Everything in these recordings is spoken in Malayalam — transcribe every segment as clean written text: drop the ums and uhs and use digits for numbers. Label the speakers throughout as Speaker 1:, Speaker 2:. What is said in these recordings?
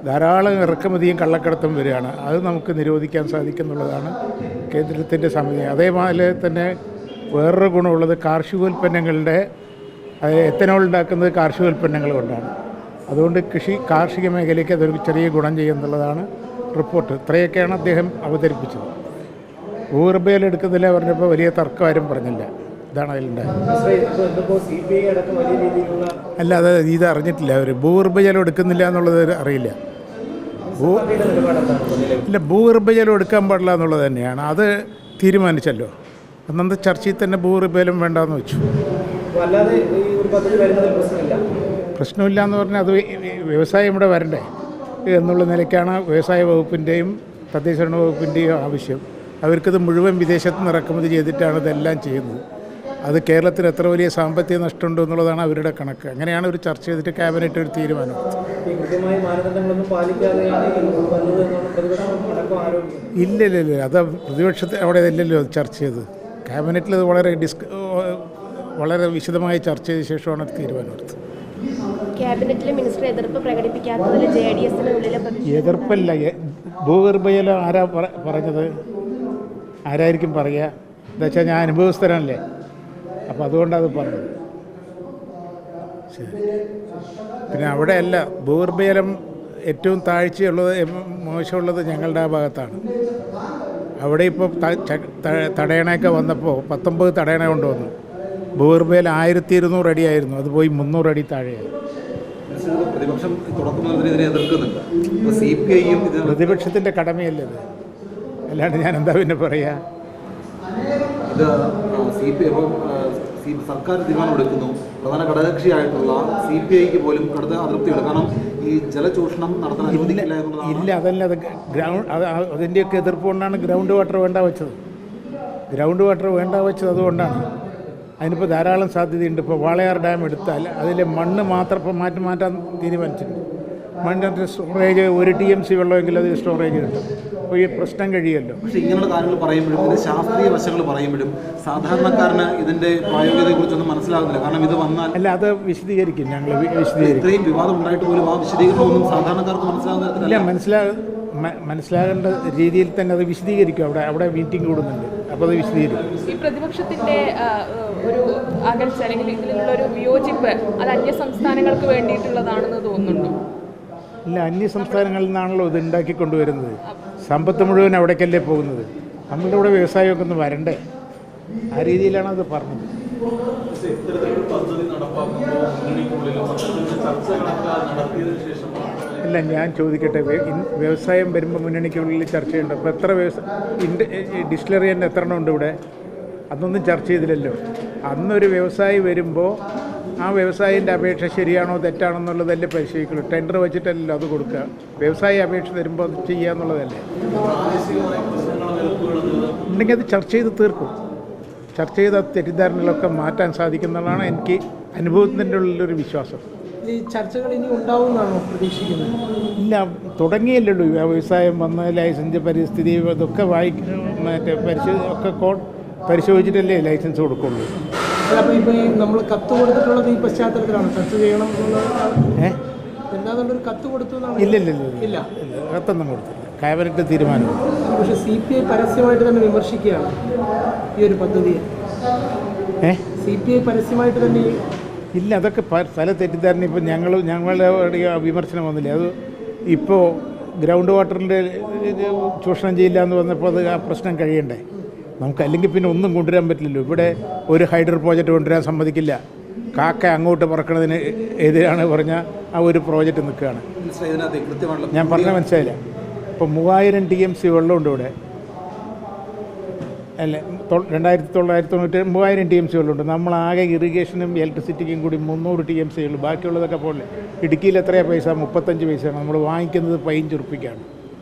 Speaker 1: ധാരാളം ഇറക്കുമതിയും കള്ളക്കടത്തും വരികയാണ്. അത് നമുക്ക് നിരോധിക്കാൻ സാധിക്കുന്നുള്ളതാണ് കേന്ദ്രത്തിൻ്റെ സമയം. അതേപോലെ തന്നെ വേറൊരു ഗുണമുള്ളത് കാർഷികോൽപ്പന്നങ്ങളുടെ എത്തനോൾ ഉണ്ടാക്കുന്നത് കാർഷികോൽപ്പന്നങ്ങൾ കൊണ്ടാണ്. അതുകൊണ്ട് കാർഷിക മേഖലയ്ക്ക് അതൊരു ചെറിയ ഗുണം ചെയ്യുന്നുള്ളതാണ് റിപ്പോർട്ട്. ഇത്രയൊക്കെയാണ് അദ്ദേഹം അവതരിപ്പിച്ചത്. ഭൂഗർഭജലം എടുക്കുന്നില്ല പറഞ്ഞപ്പോൾ വലിയ തർക്കം ആരും പറഞ്ഞില്ല. ഇതാണ് അതിലുണ്ടായത്. അല്ല, അത് ഇത് അറിഞ്ഞിട്ടില്ല. അവർ ഭൂഗർഭജലം എടുക്കുന്നില്ല എന്നുള്ളത് അറിയില്ല. ഇല്ല, ഭൂഗർഭജലം എടുക്കാൻ പാടില്ല എന്നുള്ളത് തന്നെയാണ്. അത് തീരുമാനിച്ചല്ലോ. അന്നത്തെ ചർച്ചയിൽ തന്നെ ഭൂഗർഭജലം വേണ്ടാന്ന് വെച്ചു. പ്രശ്നമില്ല എന്ന് പറഞ്ഞാൽ അത് വ്യവസായം ഇവിടെ വരണ്ടേ എന്നുള്ള നിലയ്ക്കാണ് വ്യവസായ വകുപ്പിൻ്റെയും തദ്ദേശ ഭരണ വകുപ്പിൻ്റെയും ആവശ്യം. അവർക്കത് മുഴുവൻ വിദേശത്ത് നിന്ന് ഇറക്കുമതി ചെയ്തിട്ടാണ് ഇതെല്ലാം ചെയ്യുന്നത്. അത് കേരളത്തിൽ എത്ര വലിയ സാമ്പത്തിക നഷ്ടമുണ്ട് എന്നുള്ളതാണ് അവരുടെ കണക്ക്. അങ്ങനെയാണ് ഒരു ചർച്ച ചെയ്തിട്ട് ക്യാബിനറ്റ് ഒരു തീരുമാനം. ഇല്ല, അത് പ്രതിപക്ഷത്തെ അവിടെ ഇല്ലല്ലോ ചർച്ച ചെയ്ത്. ക്യാബിനറ്റിൽ അത് വളരെ വിശദമായി ചർച്ച ചെയ്ത ശേഷമാണ് തീരുമാനമെടുത്തത്.
Speaker 2: ക്യാബിനറ്റിലെ മിനിസ്റ്റർ എതിർപ്പ് പ്രകടിപ്പിക്കാത്തതിൽ
Speaker 1: എതിർപ്പല്ല. ഭൂഗർഭജലം ആരാ പറഞ്ഞത്? ആരായിരിക്കും പറയുക? എന്താ വെച്ചാൽ ഞാൻ അനുഭവസ്ഥരനല്ലേ, അപ്പോൾ അതുകൊണ്ടത് പറഞ്ഞത്. ശരി. പിന്നെ അവിടെയല്ല, ഭൂഗർഭജലം ഏറ്റവും താഴ്ചയുള്ളത് മോശമുള്ളത് ഞങ്ങളുടെ ആ ഭാഗത്താണ്. അവിടെ ഇപ്പോൾ തടയണയൊക്കെ വന്നപ്പോൾ 19 തടയണ കൊണ്ടുവന്നു. ഭൂഗർഭജലം 1200 അടിയായിരുന്നു, അത് പോയി 300 അടി താഴെയായി. പ്രതിപക്ഷത്തിൻ്റെ കടമയല്ലേ ഇത്, അല്ലാണ്ട് ഞാൻ എന്താ പിന്നെ പറയാ?
Speaker 3: സർക്കാർ തീരുമാനമെടുക്കുന്നു. പ്രധാന ഘടകകക്ഷിയായിട്ടുള്ള CPIക്ക് പോലും കടുത്ത അതൃപ്തിയുണ്ട്. കാരണം ഈ ജലചൂഷണം നടത്താൻ അനുവദിക്കില്ല എന്നുള്ളതാണ്.
Speaker 1: ഇല്ല, അതല്ല, അതിൻ്റെയൊക്കെ എതിർപ്പ് കൊണ്ടാണ് ഗ്രൗണ്ട് വാട്ടർ വേണ്ട വെച്ചത്. അതുകൊണ്ടാണ്. അതിനിപ്പോൾ ധാരാളം സാധ്യതയുണ്ട്. ഇപ്പോൾ വാളയാർ ഡാം എടുത്താൽ അതിലെ മണ്ണ് മാത്രം ഇപ്പോൾ മാറ്റാൻ തീരുമാനിച്ചിട്ടുണ്ട്. മണ്ണിൻ്റെ സ്റ്റോറേജ് 1 TMC വെള്ളമെങ്കിലും അതിൽ സ്റ്റോറേജ് കിട്ടും. അപ്പോൾ ഈ പ്രശ്നം കഴിയുമല്ലോ.
Speaker 3: പക്ഷേ ഇങ്ങനെയുള്ള കാര്യങ്ങൾ പറയുമ്പോഴും, ഇതിൻ്റെ ശാസ്ത്രീയ വശങ്ങൾ പറയുമ്പോഴും സാധാരണക്കാരന് ഇതിൻ്റെ പ്രായോഗികതയെക്കുറിച്ചൊന്നും മനസ്സിലാകുന്നില്ല. കാരണം ഇത് വന്നാൽ
Speaker 1: അല്ല, അത് വിശദീകരിക്കും. ഞങ്ങൾ
Speaker 3: ഇത്രയും വിവാദം ഉണ്ടായിട്ട് പോലും ആ വിശദീകരണമൊന്നും സാധാരണക്കാർക്ക്
Speaker 1: മനസ്സിലാകേണ്ട രീതിയിൽ തന്നെ അത് വിശദീകരിക്കും. അവിടെ മീറ്റിംഗ് കൂടുന്നുണ്ട്, അപ്പോൾ അത് വിശദീകരിക്കും.
Speaker 4: ഈ പ്രതിപക്ഷത്തിൻ്റെ ഒരു അകൽച്ച അല്ലെങ്കിൽ ഇതിലുള്ള ഒരു വിയോജിപ്പ് അത് അന്യ സംസ്ഥാനങ്ങൾക്ക് വേണ്ടിയിട്ടുള്ളതാണെന്ന് തോന്നുന്നുണ്ടോ?
Speaker 1: ഇല്ല, അന്യ സംസ്ഥാനങ്ങളിൽ നിന്നാണല്ലോ ഇത് ഉണ്ടാക്കിക്കൊണ്ടുവരുന്നത്. സമ്പത്ത് മുഴുവൻ അവിടേക്കല്ലേ പോകുന്നത്. നമ്മളുടെ ഇവിടെ വ്യവസായമൊക്കെ ഒന്ന് വരണ്ടേ? ആ രീതിയിലാണ് അത് പറഞ്ഞത്. അല്ല, ഞാൻ ചോദിക്കട്ടെ, വ്യവസായം വരുമ്പോൾ മുന്നണിക്കുള്ളിൽ ചർച്ചയുണ്ട്. അപ്പോൾ എത്ര ഡിസ്റ്റിലറി തന്നെ എത്ര എണ്ണം ഉണ്ട് ഇവിടെ? അതൊന്നും ചർച്ച ചെയ്തില്ലല്ലോ. അന്നൊരു വ്യവസായി വരുമ്പോൾ ആ വ്യവസായിൻ്റെ അപേക്ഷ ശരിയാണോ തെറ്റാണോ എന്നുള്ളതല്ലേ പരിശോധിക്കുള്ളൂ. ടെൻഡർ വെച്ചിട്ടല്ലല്ലോ അത് കൊടുക്കുക. വ്യവസായി അപേക്ഷ തരുമ്പോൾ അത് ചെയ്യുക എന്നുള്ളതല്ലേ. ഉണ്ടെങ്കിൽ അത് ചർച്ച ചെയ്ത് തീർക്കും. ചർച്ച ചെയ്ത തെറ്റിദ്ധാരണകളൊക്കെ മാറ്റാൻ സാധിക്കുന്നതാണ് എനിക്ക് അനുഭവത്തിൻ്റെ ഉള്ളിലൊരു വിശ്വാസം.
Speaker 5: ഈ ചർച്ചകൾ ഇനി ഉണ്ടാവുമെന്നാണോ പ്രതീക്ഷിക്കുന്നത്?
Speaker 1: ഇല്ല, തുടങ്ങിയല്ലോ. വ്യവസായം വന്ന് ലൈസൻസ് പരിസ്ഥിതി ഇതൊക്കെ പരിശോധിച്ചിട്ടല്ലേ ലൈസൻസ് കൊടുക്കുള്ളൂ.
Speaker 5: അപ്പോൾ ഇപ്പോൾ ഈ നമ്മൾ കത്ത് കൊടുത്തിട്ടുള്ളത് ഈ പശ്ചാത്തലത്തിലാണ് ചർച്ച ചെയ്യണം എന്നുള്ളത്. എല്ലാതുകൊണ്ടൊരു കത്ത് കൊടുത്തു എന്നാണ്?
Speaker 1: ഇല്ല, കത്തൊന്നും കൊടുത്തില്ല. ക്യാബിനറ്റ് തീരുമാനം.
Speaker 5: പക്ഷേ CPI പരസ്യമായിട്ട് തന്നെ വിമർശിക്കുകയാണ് ഈ ഒരു പദ്ധതിയെ. CPI പരസ്യമായിട്ട് തന്നെ
Speaker 1: ഇല്ല, അതൊക്കെ പല തെറ്റിദ്ധാരണ. ഇപ്പോൾ ഞങ്ങളുടെ വിമർശനം വന്നില്ല. അത് ഇപ്പോൾ ഗ്രൗണ്ട് വാട്ടറിൻ്റെ ചൂഷണം ചെയ്യില്ല എന്ന് വന്നപ്പോൾ അത് ആ പ്രശ്നം കഴിയണ്ടേ നമുക്ക്? അല്ലെങ്കിൽ പിന്നെ ഒന്നും കൊണ്ടുവരാൻ പറ്റില്ലല്ലോ. ഇവിടെ ഒരു ഹൈഡ്രോ പ്രോജക്റ്റ് കൊണ്ടുവരാൻ സമ്മതിക്കില്ല. കാക്ക അങ്ങോട്ട് പറക്കണതിന് എതിരാണ് പറഞ്ഞാൽ ആ ഒരു പ്രോജക്റ്റ് നിൽക്കുകയാണ്. ഞാൻ പറഞ്ഞ മനസ്സിലായില്ല. ഇപ്പോൾ 3000 TMC വെള്ളമുണ്ട് ഇവിടെ, അല്ലേ? 2990 3000 TMC വെള്ളമുണ്ട്. നമ്മളാകെ ഇറിഗേഷനും ഇലക്ട്രിസിറ്റിക്കും കൂടി 300 TMC ഉള്ളൂ. ബാക്കിയുള്ളതൊക്കെ പോലെ ഇടുക്കിയിൽ എത്രയാണ് പൈസ? 35 പൈസയാണ്. നമ്മൾ വാങ്ങിക്കുന്നത് 15 ഉറുപ്പികയാണ്.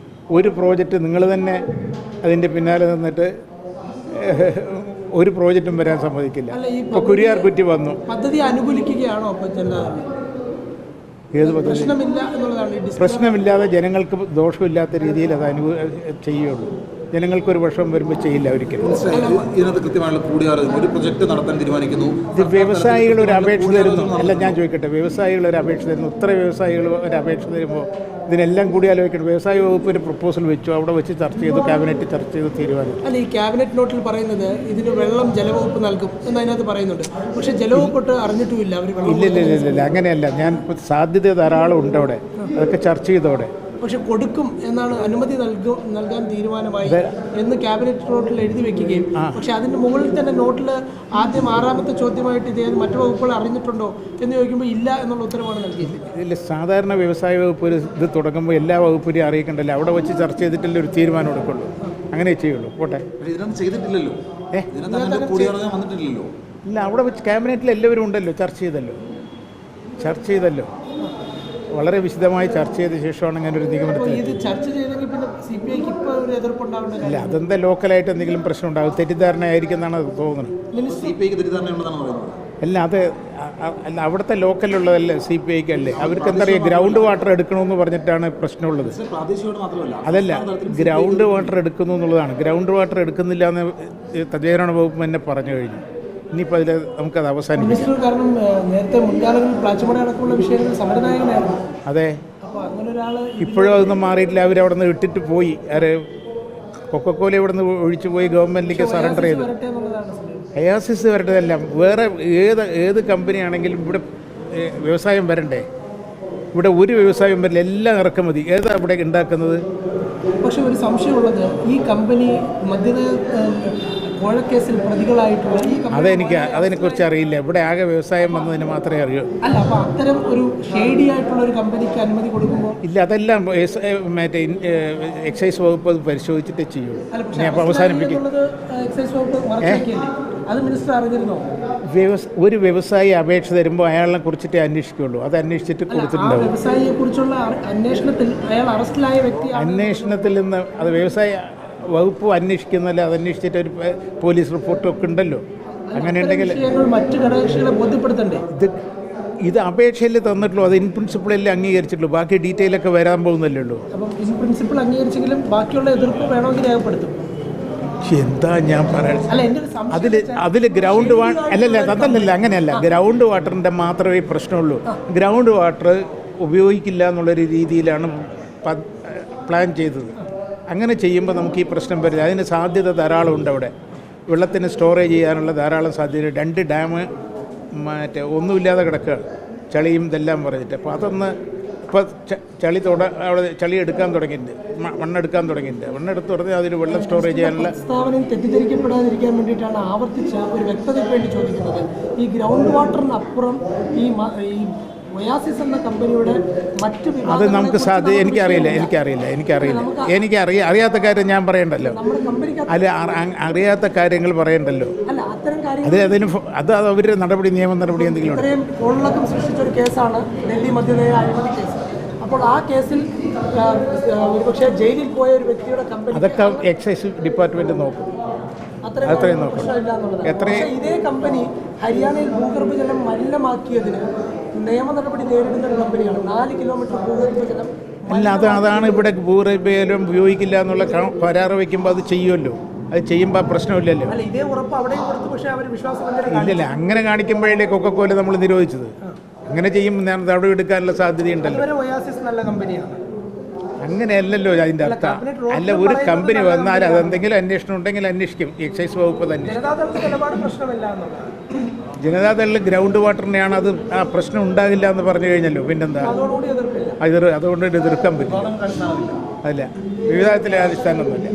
Speaker 1: ഒരു പ്രോജക്റ്റ് നിങ്ങൾ തന്നെ അതിൻ്റെ പിന്നാലെ നിന്നിട്ട് ഒരു പ്രോജക്റ്റും വരാൻ സമ്മതിക്കില്ല. ഇപ്പോൾ കുരിയാർ കുറ്റി വന്നു.
Speaker 5: പദ്ധതി അനുകൂലിക്കുകയാണോ?
Speaker 1: ഏത് പദ്ധതി? പ്രശ്നമില്ലാതെ ജനങ്ങൾക്ക് ദോഷമില്ലാത്ത രീതിയിൽ അത് ചെയ്യുള്ളൂ. ജനങ്ങൾക്കൊരു വിഷമം വരുമ്പോൾ ചെയ്യില്ല ഒരിക്കലും.
Speaker 3: ഇതിനകത്ത് കൃത്യമായുള്ള കൂടിയാലോചന ഒരു പ്രൊജക്ട് നടത്താൻ തീരുമാനിക്കുന്നു.
Speaker 1: ഇത് വ്യവസായികൾ ഒരു അപേക്ഷ തരുന്നു, അല്ല ഞാൻ ചോദിക്കട്ടെ, വ്യവസായികൾ ഒരു അപേക്ഷ തരുന്നു, ഇത്ര വ്യവസായികൾ ഒരു അപേക്ഷ തരുമ്പോൾ ഇതിനെല്ലാം കൂടി ആലോചിക്കണം. വ്യവസായ വകുപ്പ് ഒരു പ്രപ്പോസൽ വെച്ചു, അവിടെ വെച്ച് ചർച്ച ചെയ്തു, ക്യാബിനറ്റ് ചർച്ച ചെയ്ത് തീരുമാനം.
Speaker 5: അല്ല, ഈ ക്യാബിനറ്റ് നോട്ടിൽ പറയുന്നത് ഇതിന് വെള്ളം ജലവകുപ്പ് നൽകും എന്നതിനകത്ത് പറയുന്നുണ്ട്. പക്ഷേ ജലവകുപ്പ് അറിഞ്ഞിട്ടുമില്ല അവർ.
Speaker 1: ഇല്ല അങ്ങനെയല്ല, ഞാൻ സാധ്യത ധാരാളം ഉണ്ട് അവിടെ, അതൊക്കെ ചർച്ച ചെയ്തോടെ.
Speaker 5: പക്ഷെ കൊടുക്കും എന്നാണ്, അനുമതി നൽകാൻ തീരുമാനമായി എന്ന് ക്യാബിനറ്റ് നോട്ടിൽ എഴുതി വെക്കുകയും, പക്ഷെ അതിൻ്റെ മുകളിൽ തന്നെ നോട്ടിൽ ആദ്യം 6ാമത്തെ ചോദ്യമായിട്ട് ഇതേത് മറ്റു വകുപ്പുകൾ അറിഞ്ഞിട്ടുണ്ടോ എന്ന് ചോദിക്കുമ്പോൾ ഇല്ല എന്നുള്ള ഉത്തരവാണ് നൽകിയത്.
Speaker 1: ഇല്ല, സാധാരണ വ്യവസായ വകുപ്പ് ഒരു ഇത് തുടങ്ങുമ്പോൾ എല്ലാ വകുപ്പിനെയും അറിയിക്കണ്ടല്ലോ, അവിടെ വെച്ച് ചർച്ച ചെയ്തിട്ടല്ലേ ഒരു തീരുമാനം എടുക്കുള്ളൂ, അങ്ങനെ ചെയ്യുള്ളൂ. പോട്ടെ,
Speaker 3: ഇതിനൊന്നും ചെയ്തിട്ടില്ലല്ലോ. കൂടിയാലോചന വന്നിട്ടില്ലല്ലോ.
Speaker 1: ഇല്ല, അവിടെ വെച്ച് ക്യാബിനറ്റിൽ എല്ലാവരും ഉണ്ടല്ലോ, ചർച്ച ചെയ്തല്ലോ വളരെ വിശദമായി ചർച്ച ചെയ്ത ശേഷമാണ് അങ്ങനെ ഒരു നിഗമനത്തിൽ.
Speaker 5: ഇത് ചർച്ച ചെയ്തെങ്കിൽ പിന്നെ CPIക്ക് ഇപ്പോൾ ഒരു എതിർപ്പുണ്ടാവേണ്ട.
Speaker 1: ഇല്ല, അതെന്താ ലോക്കലായിട്ട് എന്തെങ്കിലും പ്രശ്നം ഉണ്ടാകും, തെറ്റിദ്ധാരണ ആയിരിക്കും എന്നാണ് അത് തോന്നുന്നത്.
Speaker 3: CPIക്ക് തെറ്റിദ്ധാരണയുള്ളതാണ് പറയുന്നത്.
Speaker 1: അല്ല, അല്ല അവിടുത്തെ ലോക്കലുള്ളതല്ലേ CPIക്ക് അല്ലേ, അവർക്ക് എന്താ പറയുക, ഗ്രൗണ്ട് വാട്ടർ എടുക്കണമെന്ന് പറഞ്ഞിട്ടാണ് പ്രശ്നമുള്ളത്. അതല്ല, ഗ്രൗണ്ട് വാട്ടർ എടുക്കുന്നു എന്നുള്ളതാണ്. ഗ്രൗണ്ട് വാട്ടർ എടുക്കുന്നില്ല എന്ന് തദ്ദേശഭരണ വകുപ്പ് തന്നെ പറഞ്ഞു കഴിഞ്ഞു. ഇനിയിപ്പോൾ അതിൽ നമുക്കത് അവസാനിപ്പിക്കാം.
Speaker 5: കാരണം നേരത്തെ മുൻകാലങ്ങളിൽ പ്ലാച്ചിമട അടക്കമുള്ള വിഷയങ്ങൾ സമരനായകനായിരുന്നു.
Speaker 1: അതെ,
Speaker 5: അപ്പോൾ അങ്ങനെ ഒരാൾ
Speaker 1: ഇപ്പോഴും അതൊന്നും മാറിയിട്ടില്ല. അവരവിടെ നിന്ന് ഇട്ടിട്ട് പോയി, കൊക്കക്കോല ഇവിടെ നിന്ന് ഒഴിച്ചു പോയി ഗവൺമെൻറ്റിലേക്ക് സറണ്ടർ ചെയ്തു. അയാസിസ് വരേണ്ടതല്ല, വേറെ ഏത് കമ്പനിയാണെങ്കിലും ഇവിടെ വ്യവസായം വരണ്ടേ? ഇവിടെ ഒരു വ്യവസായം വരില്ല, എല്ലാം ഇറക്കുമതി. ഏതാ ഇവിടെ ഉണ്ടാക്കുന്നത്?
Speaker 5: പക്ഷെ ഒരു സംശയമുള്ളത്, ഈ കമ്പനി കോഴക്കേസിൽ പ്രതികളായിട്ടുള്ള ഈ
Speaker 1: അതിനെക്കുറിച്ച് അറിയില്ല. ഇവിടെ ആകെ വ്യവസായം വന്നതിന് മാത്രമേ അറിയൂ.
Speaker 5: അല്ല, അപ്പോൾ അത്തരം ഒരു ഷെയ്ഡി ആയിട്ടുള്ള ഒരു കമ്പനിക്ക് അനുമതി കൊടുക്കുമ്പോൾ
Speaker 1: ഇല്ല, അതെല്ലാം മറ്റേ എക്സൈസ് വകുപ്പ് അത് പരിശോധിച്ചിട്ടേ ചെയ്യുള്ളൂ. അപ്പോൾ അവസാനിപ്പിക്കും.
Speaker 5: എക്സൈസ് വകുപ്പ് അത് മിനിസ്റ്റർ അറിഞ്ഞിരുന്നോ?
Speaker 1: ഒരു വ്യവസായി അപേക്ഷ തരുമ്പോൾ അയാളെ കുറിച്ചിട്ടേ അന്വേഷിക്കുകയുള്ളൂ. അത് അന്വേഷിച്ചിട്ട് കൊടുത്തിട്ടുണ്ടാവും.
Speaker 5: വ്യവസായിയെ കുറിച്ചുള്ള അന്വേഷണത്തിൽ അയാൾ അറസ്റ്റിലായ വ്യക്തി,
Speaker 1: അന്വേഷണത്തിൽ നിന്ന് അത് വ്യവസായ വകുപ്പ് അന്വേഷിക്കുന്നല്ല, അത് അന്വേഷിച്ചിട്ട് ഒരു പോലീസ് റിപ്പോർട്ടൊക്കെ ഉണ്ടല്ലോ. അങ്ങനെ ഉണ്ടെങ്കിൽ
Speaker 5: മറ്റു ഘടകകക്ഷികളെ ബോധ്യപ്പെടുത്തണ്ടേ?
Speaker 1: ഇത് അപേക്ഷയിൽ തന്നിട്ടുള്ളൂ, അത് ഇൻ പ്രിൻസിപ്പിളല്ലേ അംഗീകരിച്ചിട്ടുള്ളൂ. ബാക്കി ഡീറ്റെയിൽ ഒക്കെ വരാൻ പോകുന്നല്ലേ ഉള്ളൂ.
Speaker 5: അപ്പം ഇൻ പ്രിൻസിപ്പിൾ അംഗീകരിച്ചെങ്കിലും ബാക്കിയുള്ള എതിർപ്പ് വേണമെങ്കിൽ രേഖപ്പെടുത്തും.
Speaker 1: എന്താ ഞാൻ പറയുന്നത്, അതിൽ ഗ്രൗണ്ട് അതല്ലല്ല, അങ്ങനെയല്ല. ഗ്രൗണ്ട് വാട്ടറിൻ്റെ മാത്രമേ പ്രശ്നമുള്ളൂ. ഗ്രൗണ്ട് വാട്ടർ ഉപയോഗിക്കില്ല എന്നുള്ളൊരു രീതിയിലാണ് പ്ലാൻ ചെയ്തത്. അങ്ങനെ ചെയ്യുമ്പോൾ നമുക്ക് ഈ പ്രശ്നം വരില്ല. അതിന് സാധ്യത ധാരാളം ഉണ്ട്. അവിടെ വെള്ളത്തിന് സ്റ്റോറേജ് ചെയ്യാനുള്ള ധാരാളം സാധ്യത. 2 ഡാം ഒന്നുമില്ലാതെ കിടക്കുകയാണ്, ചളിയും ഇതെല്ലാം പറഞ്ഞിട്ട്. അപ്പോൾ അതൊന്ന് ഇപ്പോൾ ചളി എടുക്കാൻ തുടങ്ങിയിട്ടുണ്ട്, മണ്ണെടുക്കാൻ തുടങ്ങിയിട്ടുണ്ട്. മണ്ണെടുത്ത് തുടങ്ങി അതിൽ വെള്ളം സ്റ്റോറേജ് ചെയ്യാനുള്ള
Speaker 5: പ്രസ്താവനയിൽ തെറ്റിദ്ധരിക്കപ്പെടാതിരിക്കാൻ വേണ്ടിയിട്ടാണ് ആവർത്തിച്ച ഒരു വ്യക്തതയ്ക്ക് വേണ്ടി ചോദിക്കുന്നത്. ഈ ഗ്രൗണ്ട് വാട്ടറിനപ്പുറം ഈ ഒയാസിസ് എന്ന കമ്പനിയുടെ മറ്റ്
Speaker 1: അത് നമുക്ക് അറിയാത്ത കാര്യം ഞാൻ പറയണ്ടല്ലോ. അല്ല, അറിയാത്ത കാര്യങ്ങൾ പറയണ്ടല്ലോ. അത് അവരുടെ നിയമ നടപടി എന്തെങ്കിലും ഉണ്ട്.
Speaker 5: കോളിളക്കം സൃഷ്ടിച്ചൊരു കേസാണ് ഡൽഹി മദ്യനയ അഴിമതി കേസ്. അപ്പോൾ ആ കേസിൽ ഒരുപക്ഷെ ജയിലിൽ പോയ ഒരു വ്യക്തിയുടെ കമ്പനി,
Speaker 1: അതൊക്കെ എക്സൈസ് ഡിപ്പാർട്ട്മെന്റ് നോക്കും. അത്രയും നോക്കും.
Speaker 5: ഇതേ കമ്പനി ഹരിയാനയിൽ ഭൂഗർഭജലം മലിനമാക്കിയതിന് നിയമ നടപടി നേരിടുന്ന ഒരു കമ്പനിയാണ്. 4 കിലോമീറ്റർ ഭൂഗർഭജലം.
Speaker 1: അല്ല, അതാണ് ഇവിടെ ഭൂഗർഭജലം ഉപയോഗിക്കില്ല എന്നുള്ള കരാറ് വയ്ക്കുമ്പോൾ അത് ചെയ്യുമല്ലോ. അത് ചെയ്യുമ്പോൾ പ്രശ്നമില്ലല്ലോ.
Speaker 5: ഇതേ ഉറപ്പ് അവിടെയും കൊടുത്തു, പക്ഷേ അവർ വിശ്വാസം
Speaker 1: ഇല്ലല്ല. അങ്ങനെ കാണിക്കുമ്പോഴേ കൊക്കക്കോല നമ്മൾ നിരോധിച്ചത്. അങ്ങനെ ചെയ്യുമ്പോൾ നടപടി എടുക്കാനുള്ള സാധ്യതയുണ്ടല്ലോ.
Speaker 5: നല്ല കമ്പനിയാണ്.
Speaker 1: അങ്ങനെയല്ലല്ലോ അതിൻ്റെ അർത്ഥം. അല്ല, ഒരു കമ്പനി വന്നാൽ അതെന്തെങ്കിലും അന്വേഷണം ഉണ്ടെങ്കിൽ അന്വേഷിക്കും. എക്സൈസ് വകുപ്പ് തന്നെ. ജനതാദളിൽ ഗ്രൗണ്ട് വാട്ടറിനെയാണ് അത് ആ പ്രശ്നം ഉണ്ടാകില്ല എന്ന് പറഞ്ഞു കഴിഞ്ഞല്ലോ. പിന്നെന്താ, അതുകൊണ്ട് എതിർക്കാൻ പറ്റില്ല. അല്ല, വിവാദത്തിലെ അടിസ്ഥാനമൊന്നുമില്ല.